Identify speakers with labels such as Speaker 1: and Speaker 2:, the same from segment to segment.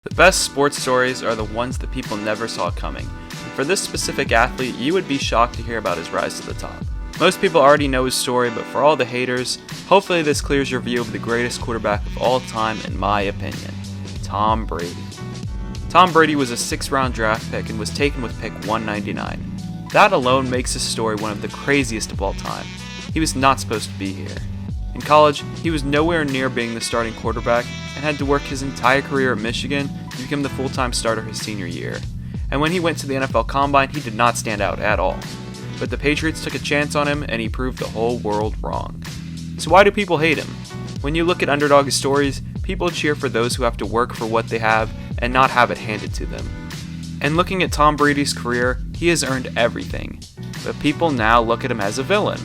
Speaker 1: The best sports stories are the ones that people never saw coming. And for this specific athlete, you would be shocked to hear about his rise to the top. Most people already know his story, but for all the haters, hopefully this clears your view of the greatest quarterback of all time in my opinion, Tom Brady. Tom Brady was a 6th-round draft pick and was taken with pick 199. That alone makes his story one of the craziest of all time. He was not supposed to be here. In college, he was nowhere near being the starting quarterback and had to work his entire career at Michigan to become the full-time starter his senior year. And when he went to the NFL Combine, he did not stand out at all. But the Patriots took a chance on him and he proved the whole world wrong. So why do people hate him? When you look at underdog stories, people cheer for those who have to work for what they have and not have it handed to them. And looking at Tom Brady's career, he has earned everything. But people now look at him as a villain.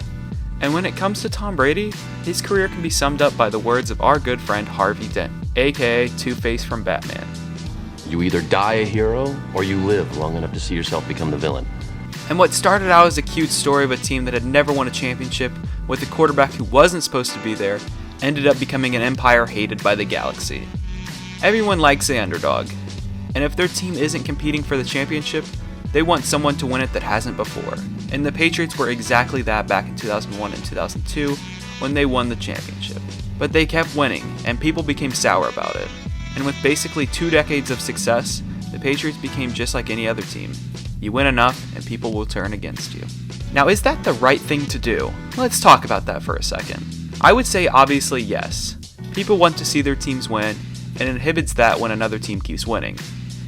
Speaker 1: And when it comes to Tom Brady, his career can be summed up by the words of our good friend Harvey Dent, aka Two-Face from Batman.
Speaker 2: You either die a hero, or you live long enough to see yourself become the villain.
Speaker 1: And what started out as a cute story of a team that had never won a championship with a quarterback who wasn't supposed to be there ended up becoming an empire hated by the galaxy. Everyone likes the underdog, and if their team isn't competing for the championship, they want someone to win it that hasn't before. And the Patriots were exactly that back in 2001 and 2002 when they won the championship. But they kept winning, and people became sour about it. And with basically 2 decades of success, the Patriots became just like any other team. You win enough, and people will turn against you. Now, is that the right thing to do? Let's talk about that for a second. I would say obviously yes. People want to see their teams win, and it inhibits that when another team keeps winning.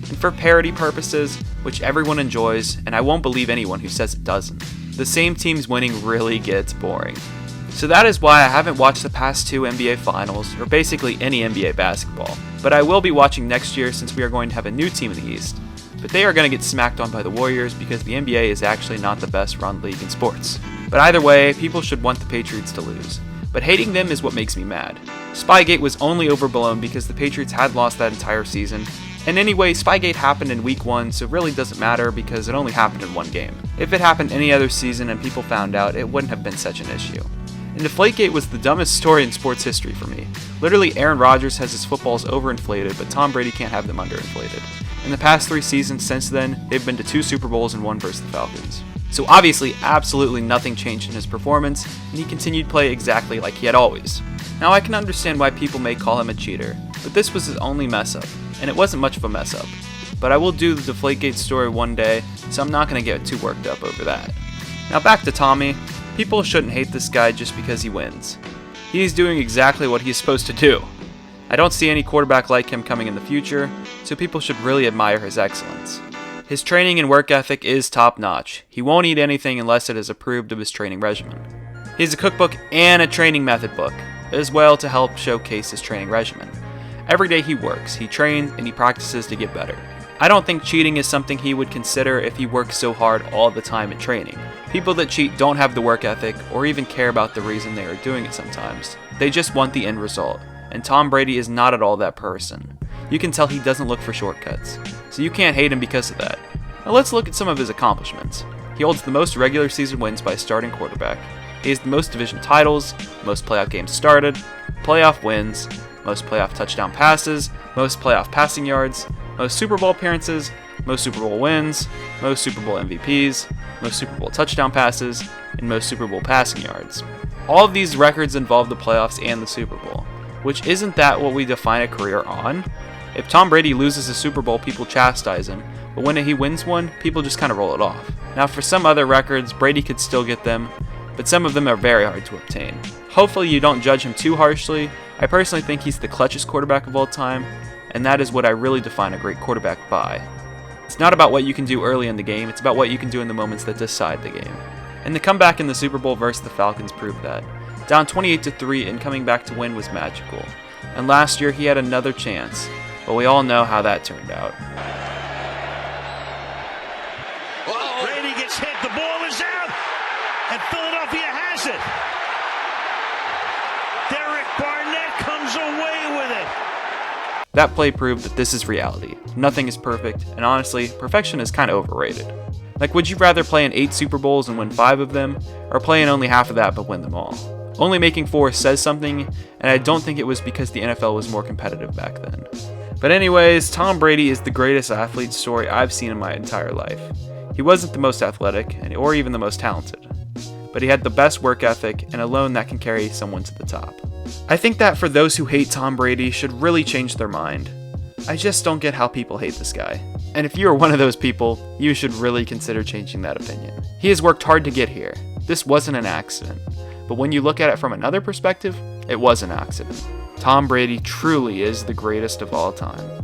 Speaker 1: And for parity purposes, which everyone enjoys, and I won't believe anyone who says it doesn't, the same team's winning really gets boring. So that is why I haven't watched the past 2 NBA Finals, or basically any NBA basketball. But I will be watching next year since we are going to have a new team in the East. But they are going to get smacked on by the Warriors because the NBA is actually not the best run league in sports. But either way, people should want the Patriots to lose. But hating them is what makes me mad. Spygate was only overblown because the Patriots had lost that entire season. And anyway, Spygate happened in week 1, so it really doesn't matter because it only happened in 1 game. If it happened any other season and people found out, it wouldn't have been such an issue. And Deflategate was the dumbest story in sports history for me. Literally, Aaron Rodgers has his footballs overinflated, but Tom Brady can't have them underinflated. In the past 3 seasons since then, they've been to 2 Super Bowls and 1 versus the Falcons. So obviously, absolutely nothing changed in his performance, and he continued to play exactly like he had always. Now I can understand why people may call him a cheater, but this was his only mess up, and it wasn't much of a mess up. But I will do the Deflategate story one day, so I'm not going to get too worked up over that. Now back to Tommy. People shouldn't hate this guy just because he wins. He's doing exactly what he's supposed to do. I don't see any quarterback like him coming in the future, so people should really admire his excellence. His training and work ethic is top-notch. He won't eat anything unless it is approved of his training regimen. He has a cookbook and a training method book, as well to help showcase his training regimen. Every day he works, he trains, and he practices to get better. I don't think cheating is something he would consider if he works so hard all the time at training. People that cheat don't have the work ethic or even care about the reason they are doing it sometimes. They just want the end result, and Tom Brady is not at all that person. You can tell he doesn't look for shortcuts, so you can't hate him because of that. Now let's look at some of his accomplishments. He holds the most regular season wins by a starting quarterback. He has the most division titles, most playoff games started, playoff wins, most playoff touchdown passes, most playoff passing yards, most Super Bowl appearances, most Super Bowl wins, most Super Bowl MVPs, most Super Bowl touchdown passes, and most Super Bowl passing yards. All of these records involve the playoffs and the Super Bowl, which isn't that what we define a career on? If Tom Brady loses a Super Bowl, people chastise him, but when he wins one, people just kind of roll it off. Now for some other records, Brady could still get them, but some of them are very hard to obtain. Hopefully you don't judge him too harshly. I personally think he's the clutchest quarterback of all time, and that is what I really define a great quarterback by. It's not about what you can do early in the game, it's about what you can do in the moments that decide the game. And the comeback in the Super Bowl versus the Falcons proved that. Down 28-3 and coming back to win was magical. And last year he had another chance, but we all know how that turned out.
Speaker 3: Brady gets hit, the ball is out, and Philadelphia has it. Derek Barnett comes away with it.
Speaker 1: That play proved that this is reality. Nothing is perfect, and honestly, perfection is kind of overrated. Like, would you rather play in 8 Super Bowls and win 5 of them, or play in only half of that but win them all? Only making 4 says something, and I don't think it was because the NFL was more competitive back then. But anyways, Tom Brady is the greatest athlete story I've seen in my entire life. He wasn't the most athletic, or even the most talented, but he had the best work ethic and a loan that can carry someone to the top. I think that for those who hate Tom Brady should really change their mind. I just don't get how people hate this guy. And if you are one of those people, you should really consider changing that opinion. He has worked hard to get here. This wasn't an accident. But when you look at it from another perspective, it was an accident. Tom Brady truly is the greatest of all time.